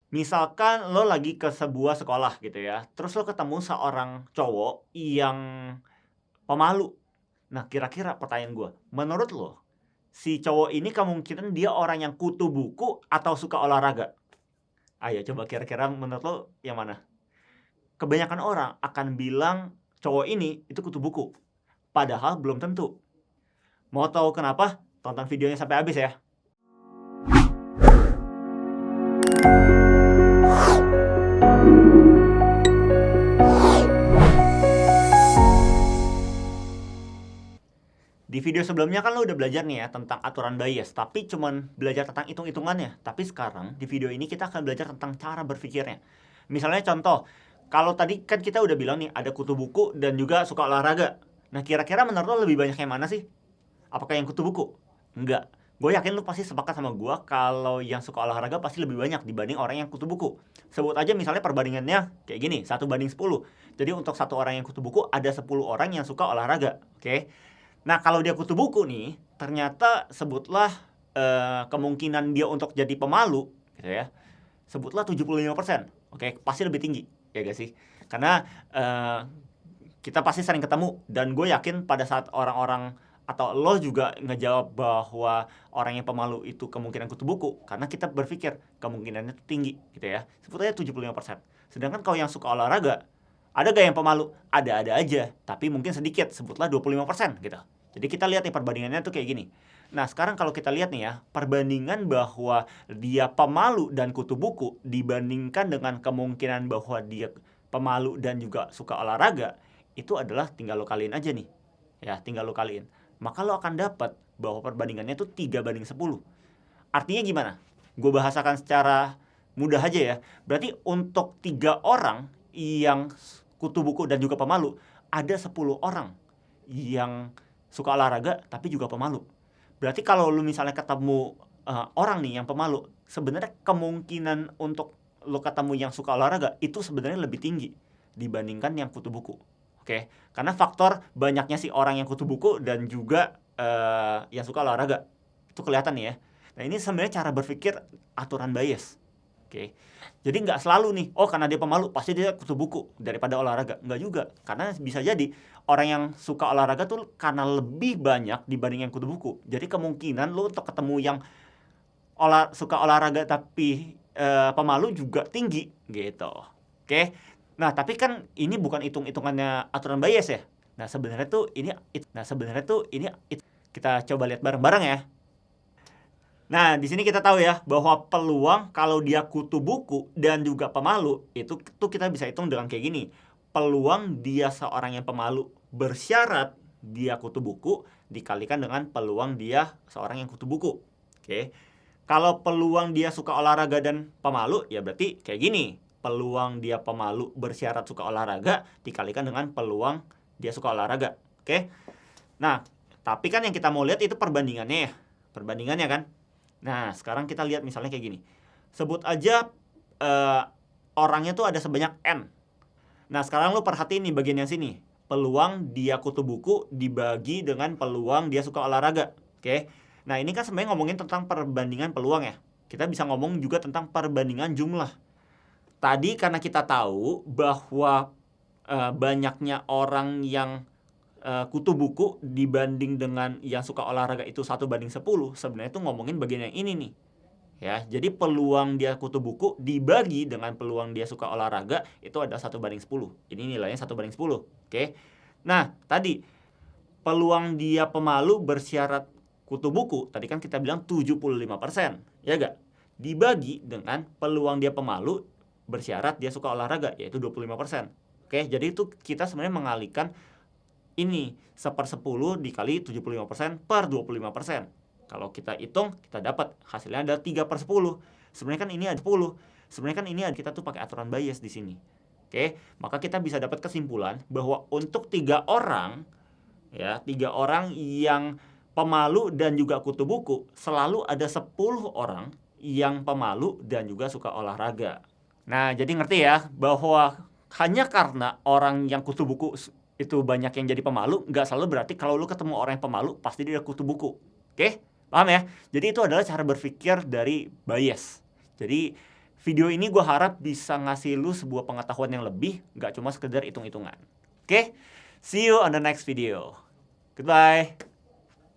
Misalkan lo lagi ke sebuah sekolah gitu ya, terus lo ketemu seorang cowok yang pemalu. Nah, kira-kira pertanyaan gue, menurut lo, si cowok ini kemungkinan dia orang yang kutu buku atau suka olahraga? Ayo coba kira-kira menurut lo yang mana? Kebanyakan orang akan bilang cowok ini itu kutu buku, padahal belum tentu. Mau tahu kenapa? Tonton videonya sampai habis ya. Di video sebelumnya kan lo udah belajar nih ya tentang aturan bias, tapi cuman belajar tentang hitung-hitungannya. Tapi sekarang di video ini kita akan belajar tentang cara berpikirnya. Misalnya contoh, kalau tadi kan kita udah bilang nih ada kutu buku dan juga suka olahraga. Nah, kira-kira menurut lo lebih banyak yang mana sih? Apakah yang kutu buku? Enggak. Gue yakin lo pasti sepakat sama gue kalau yang suka olahraga pasti lebih banyak dibanding orang yang kutu buku. Sebut aja misalnya perbandingannya kayak gini, 1:10. Jadi untuk satu orang yang kutu buku ada 10 orang yang suka olahraga. Oke. Nah, kalau dia kutu buku nih, ternyata sebutlah kemungkinan dia untuk jadi pemalu gitu ya. Sebutlah 75%. Oke, pasti lebih tinggi, ya gak sih? Karena kita pasti sering ketemu dan gue yakin pada saat orang-orang atau lo juga ngejawab bahwa orang yang pemalu itu kemungkinan kutu buku karena kita berpikir kemungkinannya itu tinggi gitu ya. Sebut aja 75%. Sedangkan kalau yang suka olahraga, ada gak yang pemalu? Ada-ada aja, tapi mungkin sedikit, sebutlah 25% gitu. Jadi kita lihat nih perbandingannya tuh kayak gini. Nah, sekarang kalau kita lihat nih ya, perbandingan bahwa dia pemalu dan kutu buku dibandingkan dengan kemungkinan bahwa dia pemalu dan juga suka olahraga, itu adalah tinggal lo kaliin aja nih. Ya, tinggal lo kaliin. Maka lo akan dapat bahwa perbandingannya itu 3:10. Artinya gimana? Gue bahasakan secara mudah aja ya. Berarti untuk 3 orang yang kutu buku dan juga pemalu, ada 10 orang yang suka olahraga tapi juga pemalu. Berarti kalau lu misalnya ketemu orang nih yang pemalu, sebenarnya kemungkinan untuk lu ketemu yang suka olahraga itu sebenarnya lebih tinggi dibandingkan yang kutu buku. Oke, karena faktor banyaknya sih orang yang kutu buku dan juga yang suka olahraga. Itu kelihatan nih ya. Nah, ini sebenarnya cara berpikir aturan bias. Oke. Jadi nggak selalu nih, oh karena dia pemalu pasti dia kutu buku daripada olahraga. Nggak juga. Karena bisa jadi orang yang suka olahraga tuh karena lebih banyak dibanding yang kutu buku. Jadi kemungkinan lu untuk ketemu yang suka olahraga tapi pemalu juga tinggi gitu. Oke. Nah, tapi kan ini bukan hitung-hitungannya aturan bias ya. Nah, sebenarnya tuh ini kita coba lihat bareng-bareng ya. Nah, di sini kita tahu ya bahwa peluang kalau dia kutu buku dan juga pemalu itu tuh kita bisa hitung dengan kayak gini. Peluang dia seorang yang pemalu bersyarat dia kutu buku dikalikan dengan peluang dia seorang yang kutu buku. Oke. Kalau peluang dia suka olahraga dan pemalu ya berarti kayak gini. Peluang dia pemalu bersyarat suka olahraga dikalikan dengan peluang dia suka olahraga. Oke. Nah, tapi kan yang kita mau lihat itu perbandingannya ya. Perbandingannya kan. Nah, sekarang kita lihat misalnya kayak gini. Sebut aja orangnya tuh ada sebanyak N. Nah, sekarang lo perhatiin nih bagian yang sini. Peluang dia kutu buku dibagi dengan peluang dia suka olahraga. Oke. Nah, ini kan sebenarnya ngomongin tentang perbandingan peluang ya. Kita bisa ngomong juga tentang perbandingan jumlah. Tadi karena kita tahu bahwa banyaknya orang yang kutu buku dibanding dengan yang suka olahraga itu 1:10, sebenarnya itu ngomongin bagian yang ini nih. Ya, jadi peluang dia kutu buku dibagi dengan peluang dia suka olahraga itu ada 1:10. Ini nilainya 1:10. Oke. Nah, tadi peluang dia pemalu bersyarat kutu buku, tadi kan kita bilang 75%, ya gak? Dibagi dengan peluang dia pemalu bersyarat dia suka olahraga, yaitu 25%. Oke, jadi itu kita sebenarnya mengalihkan ini 1/10 dikali 75% per 25%. Kalau kita hitung, kita dapat hasilnya ada 3/10. Sebenarnya kan ini ada 10. Sebenarnya kan ini kita tuh pakai aturan bias di sini. Oke, maka kita bisa dapat kesimpulan bahwa untuk 3 orang ya, 3 orang yang pemalu dan juga kutu buku, selalu ada 10 orang yang pemalu dan juga suka olahraga. Nah, jadi ngerti ya bahwa hanya karena orang yang kutu buku itu banyak yang jadi pemalu, nggak selalu berarti kalau lu ketemu orang yang pemalu pasti dia kutu buku. Oke? Paham ya? Jadi itu adalah cara berpikir dari bias. Jadi Video ini gue harap bisa ngasih lu sebuah pengetahuan yang lebih, nggak cuma sekedar hitung-hitungan. Oke? See you on the next video. Goodbye.